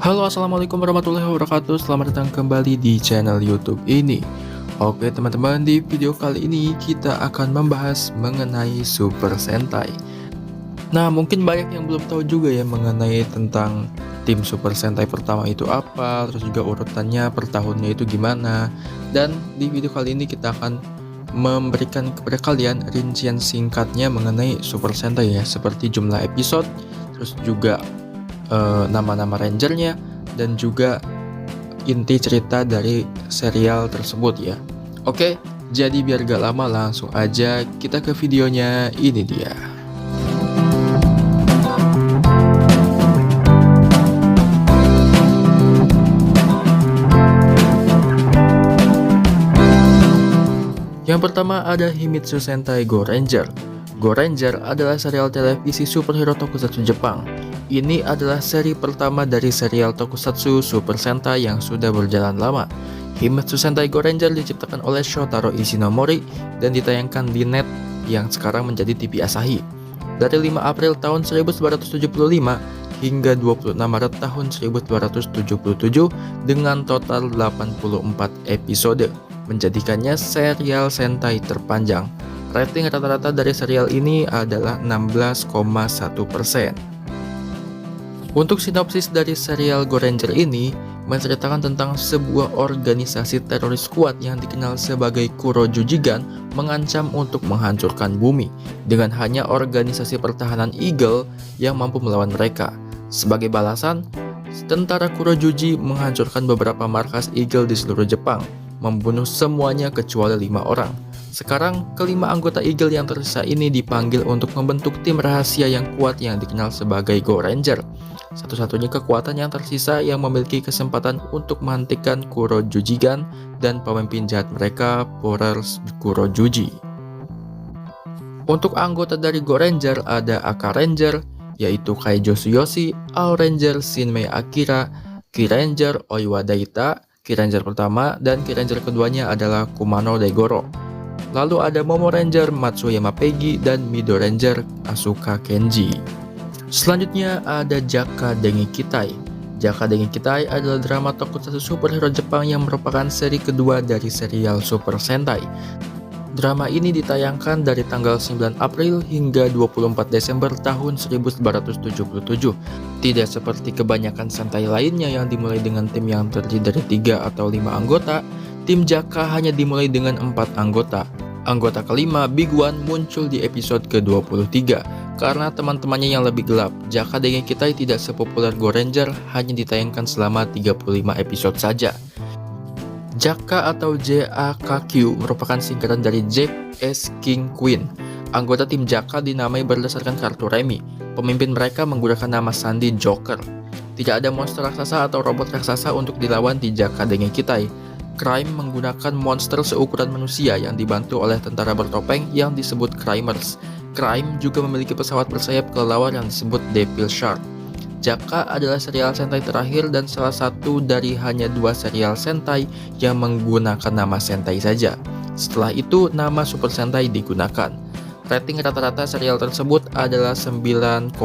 Halo, assalamualaikum warahmatullahi wabarakatuh. Selamat datang kembali di channel YouTube ini. Oke teman-teman, di video kali ini kita akan membahas mengenai Super Sentai. Nah, mungkin banyak yang belum tahu juga ya mengenai tentang tim Super Sentai pertama itu apa, terus juga urutannya per tahunnya itu gimana. Dan di video kali ini kita akan memberikan kepada kalian rincian singkatnya mengenai Super Sentai ya, seperti jumlah episode, terus juga nama-nama rangernya, dan juga inti cerita dari serial tersebut ya. Oke, jadi biar gak lama langsung aja kita ke videonya. Ini dia. Yang pertama ada Himitsu Sentai Go Ranger. Go Ranger adalah serial televisi superhero tokusatsu Jepang. Ini adalah seri pertama dari serial tokusatsu Super Sentai yang sudah berjalan lama. Himitsu Sentai Go Ranger diciptakan oleh Shotaro Ishinomori dan ditayangkan di NET yang sekarang menjadi TV Asahi. Dari 5 April tahun 1975 hingga 26 Maret tahun 1977 dengan total 84 episode, menjadikannya serial Sentai terpanjang. Rating rata-rata dari serial ini adalah 16,1%. Untuk sinopsis dari serial Go Ranger ini menceritakan tentang sebuah organisasi teroris kuat yang dikenal sebagai Kurojujigan mengancam untuk menghancurkan bumi dengan hanya organisasi pertahanan Eagle yang mampu melawan mereka. Sebagai balasan, tentara Kurojuji menghancurkan beberapa markas Eagle di seluruh Jepang, membunuh semuanya kecuali 5 orang. Sekarang, kelima anggota Eagle yang tersisa ini dipanggil untuk membentuk tim rahasia yang kuat yang dikenal sebagai Go Ranger. Satu-satunya kekuatan yang tersisa yang memiliki kesempatan untuk menghentikan Kurojujigan dan pemimpin jahat mereka, Porers Kurojuji. Untuk anggota dari Go Ranger ada Aka Ranger, yaitu Kaijo Tsuyoshi, Ao Ranger Shinmei Akira, Ki Ranger Oiwa Daita, Ki Ranger pertama, dan Ki Ranger keduanya adalah Kumano Daigoro. Lalu ada Momo Ranger Matsuyama Peggy dan Mido Ranger Asuka Kenji. Selanjutnya ada Jaka Dengi Kitai. Jaka Dengi Kitai adalah drama tokusatsu superhero Jepang yang merupakan seri kedua dari serial Super Sentai. Drama ini ditayangkan dari tanggal 9 April hingga 24 Desember tahun 1977. Tidak seperti kebanyakan Sentai lainnya yang dimulai dengan tim yang terdiri dari 3 atau 5 anggota, tim Jaka hanya dimulai dengan 4 anggota. Anggota kelima, Big One, muncul di episode ke-23. Karena teman-temannya yang lebih gelap, Jaka Dengi Kitai tidak sepopuler Go Ranger, hanya ditayangkan selama 35 episode saja. Jaka atau JAKQ merupakan singkatan dari Jack S. King Queen. Anggota tim Jaka dinamai berdasarkan kartu remi. Pemimpin mereka menggunakan nama sandi Joker. Tidak ada monster raksasa atau robot raksasa untuk dilawan di Jaka Dengi Kitai. Crime menggunakan monster seukuran manusia yang dibantu oleh tentara bertopeng yang disebut Crimers. Crime juga memiliki pesawat bersayap kelelawar yang disebut Devil Shark. Jaka adalah serial Sentai terakhir dan salah satu dari hanya 2 serial Sentai yang menggunakan nama Sentai saja. Setelah itu, nama Super Sentai digunakan. Rating rata-rata serial tersebut adalah 9,8%.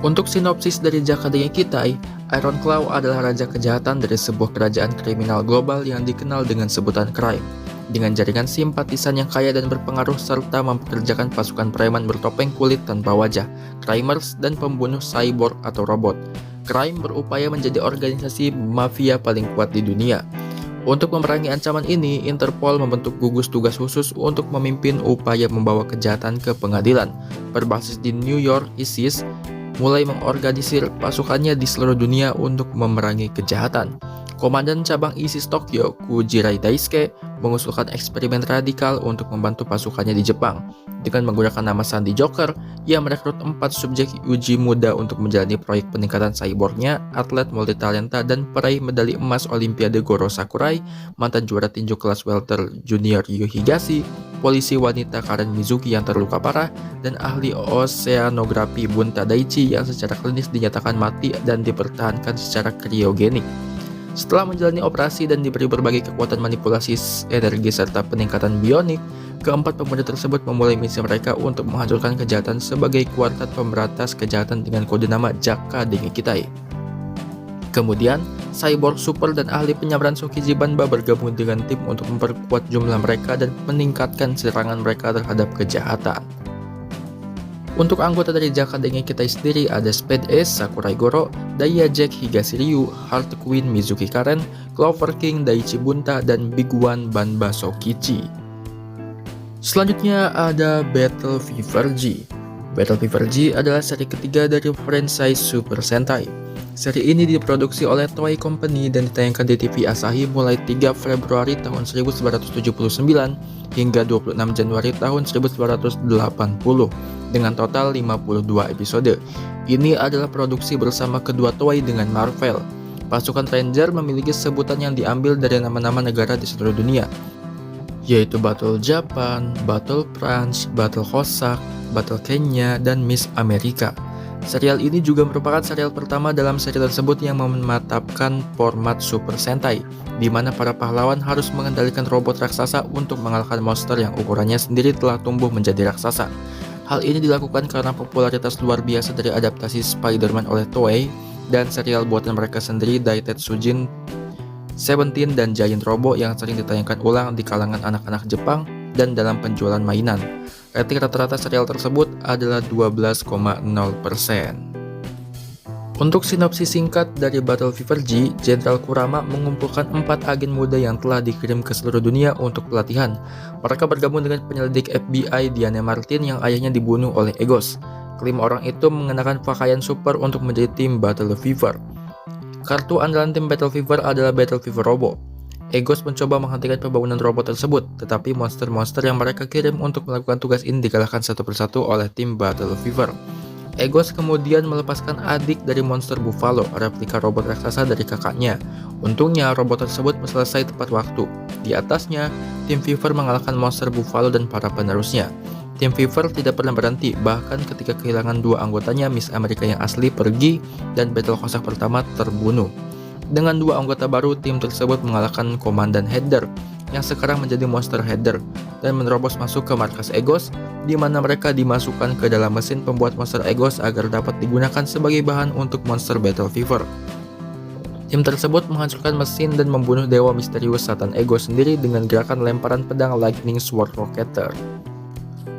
Untuk sinopsis dari Jaka Dengi Kitai, Iron Claw adalah raja kejahatan dari sebuah kerajaan kriminal global yang dikenal dengan sebutan Crime. Dengan jaringan simpatisan yang kaya dan berpengaruh serta mempekerjakan pasukan preman bertopeng kulit tanpa wajah, Crimers, dan pembunuh cyborg atau robot. Crime berupaya menjadi organisasi mafia paling kuat di dunia. Untuk memerangi ancaman ini, Interpol membentuk gugus tugas khusus untuk memimpin upaya membawa kejahatan ke pengadilan. Berbasis di New York, ISIS mulai mengorganisir pasukannya di seluruh dunia untuk memerangi kejahatan. Komandan cabang ISIS Tokyo, Kujirai Daisuke, mengusulkan eksperimen radikal untuk membantu pasukannya di Jepang. Dengan menggunakan nama sandi Joker, ia merekrut 4 subjek uji muda untuk menjalani proyek peningkatan cyborgnya, atlet multitalenta dan peraih medali emas Olimpiade Goro Sakurai, mantan juara tinju kelas welter junior Yu Higashi, polisi wanita Karen Mizuki yang terluka parah, dan ahli oseanografi Bunta Daichi yang secara klinis dinyatakan mati dan dipertahankan secara kriogenik. Setelah menjalani operasi dan diberi berbagai kekuatan manipulasi energi serta peningkatan bionik, Keempat pemuda tersebut memulai misi mereka untuk menghancurkan kejahatan sebagai kuartet pemberantas kejahatan dengan kode nama Jaka Dengekitai. Kemudian, Cyborg Super dan ahli penyabaran Sokichi Banba bergabung dengan tim untuk memperkuat jumlah mereka dan meningkatkan serangan mereka terhadap kejahatan. Untuk anggota dari Jaka Dengekitai sendiri ada Speed Ace Sakurai Goro, Daya Jack Higashiryu, Heart Queen Mizuki Karen, Clover King Daichi Bunta, dan Big One Banba Sokichi. Selanjutnya ada Battle Fever G. Battle Fever G adalah seri ketiga dari franchise Super Sentai. Seri ini diproduksi oleh Toei Company dan ditayangkan di TV Asahi mulai 3 Februari tahun 1979 hingga 26 Januari tahun 1980 dengan total 52 episode. Ini adalah produksi bersama kedua Toei dengan Marvel. Pasukan Ranger memiliki sebutan yang diambil dari nama-nama negara di seluruh dunia, yaitu Battle Japan, Battle France, Battle Cossack, Battle Kenya, dan Miss America. Serial ini juga merupakan serial pertama dalam seri tersebut yang mematapkan format Super Sentai, di mana para pahlawan harus mengendalikan robot raksasa untuk mengalahkan monster yang ukurannya sendiri telah tumbuh menjadi raksasa. Hal ini dilakukan karena popularitas luar biasa dari adaptasi Spider-Man oleh Toei dan serial buatan mereka sendiri Daitetsujin 17 dan Giant Robo yang sering ditayangkan ulang di kalangan anak-anak Jepang dan dalam penjualan mainan. Rating rata-rata serial tersebut adalah 12,0%. Untuk sinopsis singkat dari Battle Fever G, Jenderal Kurama mengumpulkan 4 agen muda yang telah dikirim ke seluruh dunia untuk pelatihan. Mereka bergabung dengan penyelidik FBI Diane Martin yang ayahnya dibunuh oleh Egos. Kelima orang itu mengenakan pakaian super untuk menjadi tim Battle Fever. Kartu andalan tim Battle Fever adalah Battle Fever Robo. Egos mencoba menghentikan pembangunan robot tersebut, tetapi monster-monster yang mereka kirim untuk melakukan tugas ini dikalahkan satu persatu oleh tim Battle Fever. Egos kemudian melepaskan adik dari monster Buffalo, replika robot raksasa dari kakaknya. Untungnya robot tersebut selesai tepat waktu. Di atasnya, tim Fever mengalahkan monster Buffalo dan para penerusnya. Tim Fever tidak pernah berhenti, bahkan ketika kehilangan 2 anggotanya, Miss America yang asli pergi dan Battle Cossack pertama terbunuh. Dengan 2 anggota baru, tim tersebut mengalahkan Komandan Header yang sekarang menjadi Monster Header dan menerobos masuk ke markas Egos, di mana mereka dimasukkan ke dalam mesin pembuat monster Egos agar dapat digunakan sebagai bahan untuk monster Battle Fever. Tim tersebut menghancurkan mesin dan membunuh dewa misterius Satan Egos sendiri dengan gerakan lemparan pedang Lightning Sword Rocketer.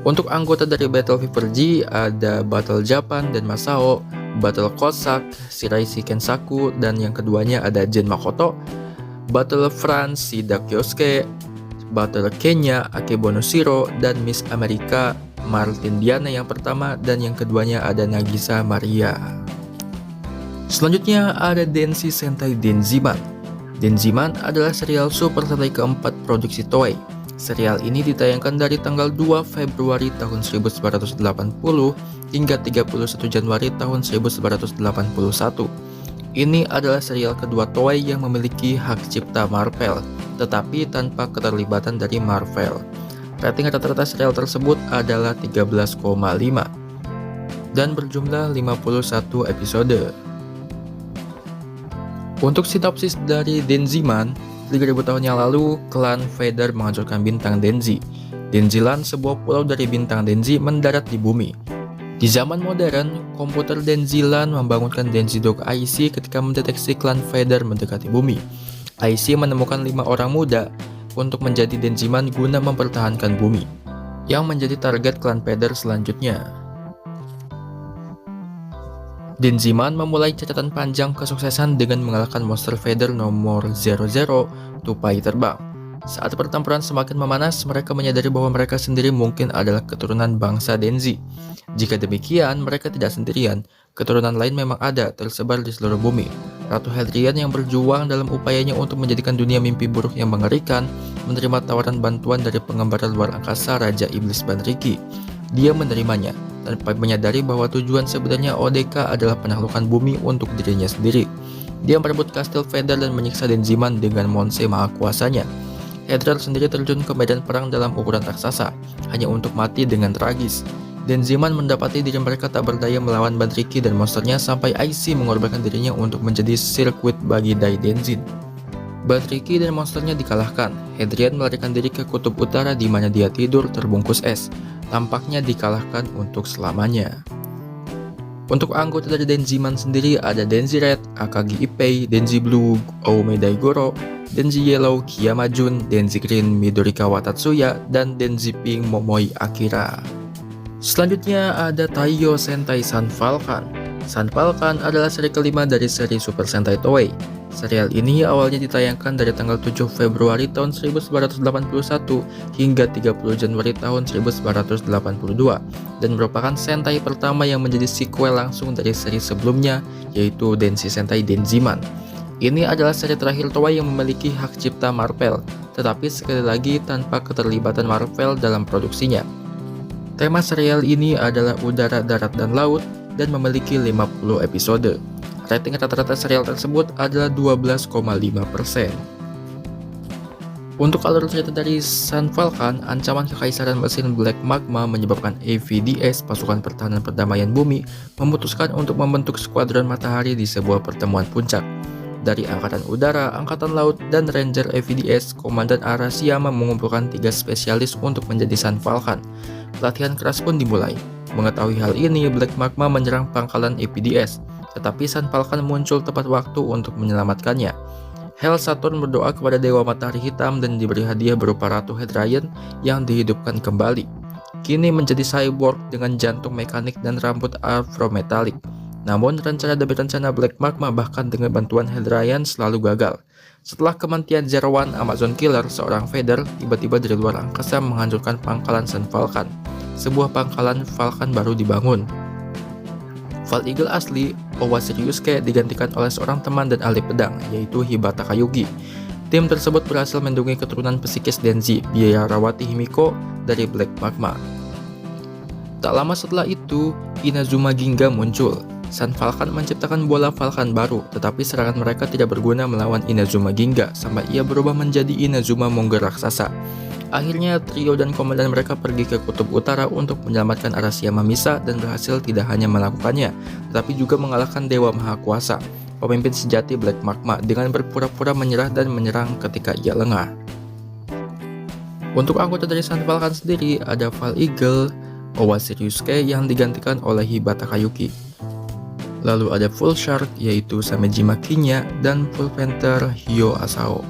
Untuk anggota dari Battle Fever G ada Battle Japan dan Masao, Battle Cossack, Shiraishi Kensaku, dan yang keduanya ada Gen Makoto, Battle France, Shida Kyosuke, Battle Kenya, Akebono Shiro, dan Miss America, Martin Diana yang pertama, dan yang keduanya ada Nagisa Maria. Selanjutnya ada Denshi Sentai Denziman. Denziman adalah serial Super Sentai keempat produksi Toei. Serial ini ditayangkan dari tanggal 2 Februari tahun 1980 hingga 31 Januari tahun 1981. Ini adalah serial kedua Toei yang memiliki hak cipta Marvel, tetapi tanpa keterlibatan dari Marvel. Rating rata-rata serial tersebut adalah 13,5 dan berjumlah 51 episode. Untuk sinopsis dari Denziman, 3000 tahun yang lalu, klan Vader menghancurkan bintang Denzi. Denziland, sebuah pulau dari bintang Denzi, mendarat di bumi. Di zaman modern, komputer Denziland membangunkan Denzidog IC ketika mendeteksi klan Vader mendekati bumi. IC menemukan 5 orang muda untuk menjadi Denziman guna mempertahankan bumi, yang menjadi target klan Vader selanjutnya. Denziman memulai catatan panjang kesuksesan dengan mengalahkan monster Vader nomor 00, tupai terbang. Saat pertempuran semakin memanas, mereka menyadari bahwa mereka sendiri mungkin adalah keturunan bangsa Denzi. Jika demikian, mereka tidak sendirian. Keturunan lain memang ada, tersebar di seluruh bumi. Ratu Hadrian yang berjuang dalam upayanya untuk menjadikan dunia mimpi buruk yang mengerikan, menerima tawaran bantuan dari pengembara luar angkasa Raja Iblis Banriki. Dia menerimanya, tanpa menyadari bahwa tujuan sebenarnya ODK adalah penaklukan bumi untuk dirinya sendiri. Dia merebut kastil Vader dan menyiksa Denziman dengan Monse maha kuasanya. Hadrian sendiri terjun ke medan perang dalam ukuran raksasa, hanya untuk mati dengan tragis. Denziman mendapati diri mereka tak berdaya melawan Banriki dan monsternya sampai IC mengorbankan dirinya untuk menjadi sirkuit bagi Dai Denzin. Batriki dan monsternya dikalahkan. Hadrian melarikan diri ke kutub utara di mana dia tidur terbungkus es. Tampaknya dikalahkan untuk selamanya. Untuk anggota dari Denziman sendiri ada Denzi Red, Akagi Ipei, Denzi Blue, Oume Daigoro, Denzi Yellow, Kiyama Jun, Denzi Green, Midorikawa Tatsuya, dan Denzi Pink, Momoi Akira. Selanjutnya ada Taiyo Sentai Sun Falcon. Sun Falcon adalah seri kelima dari seri Super Sentai Toei. Serial ini awalnya ditayangkan dari tanggal 7 Februari tahun 1981 hingga 30 Januari tahun 1982 dan merupakan Sentai pertama yang menjadi sequel langsung dari seri sebelumnya, yaitu Denshi Sentai Denziman. Ini adalah seri terakhir Toei yang memiliki hak cipta Marvel, tetapi sekali lagi tanpa keterlibatan Marvel dalam produksinya. Tema serial ini adalah udara, darat, dan laut dan memiliki 50 episode. Rating rata-rata serial tersebut adalah 12,5%. Untuk alur cerita dari Sun Falcon, ancaman kekaisaran mesin Black Magma menyebabkan AVDS, pasukan pertahanan perdamaian bumi, memutuskan untuk membentuk skuadron matahari di sebuah pertemuan puncak. Dari Angkatan Udara, Angkatan Laut, dan Ranger AVDS, Komandan Arashiyama mengumpulkan 3 spesialis untuk menjadi Sun Falcon. Pelatihan keras pun dimulai. Mengetahui hal ini, Black Magma menyerang pangkalan AVDS. Tetapi Sun Falcon muncul tepat waktu untuk menyelamatkannya. Hell Saturn berdoa kepada Dewa Matahari Hitam dan diberi hadiah berupa Ratu Hadrian yang dihidupkan kembali. Kini menjadi cyborg dengan jantung mekanik dan rambut afrometalik. Namun rencana demi rencana Black Magma bahkan dengan bantuan Hadrian selalu gagal. Setelah kematian Zero One Amazon Killer, seorang Vader tiba-tiba dari luar angkasa menghancurkan pangkalan Sun Falcon. Sebuah pangkalan Falcon baru dibangun. Val Eagle asli, Owa Shiryusuke, digantikan oleh seorang teman dan ahli pedang, yaitu Hibata Kayugi. Tim tersebut berhasil mendungi keturunan psikis Denzi, biarawati Himiko, dari Black Magma. Tak lama setelah itu, Inazuma Ginga muncul. Sun Falcon menciptakan bola Falcon baru, tetapi serangan mereka tidak berguna melawan Inazuma Ginga, sampai ia berubah menjadi Inazuma Monger raksasa. Akhirnya, trio dan komandan mereka pergi ke Kutub Utara untuk menyelamatkan Arashiyama Misa dan berhasil tidak hanya melakukannya, tetapi juga mengalahkan Dewa Maha Kuasa, pemimpin sejati Black Magma, dengan berpura-pura menyerah dan menyerang ketika ia lengah. Untuk anggota dari Sun Falcon sendiri, ada Val Eagle, Owa Shiryusuke yang digantikan oleh Hibata Kayuki. Lalu ada Full Shark, yaitu Samejima Kinya, dan Full Panther, Hyo Asao.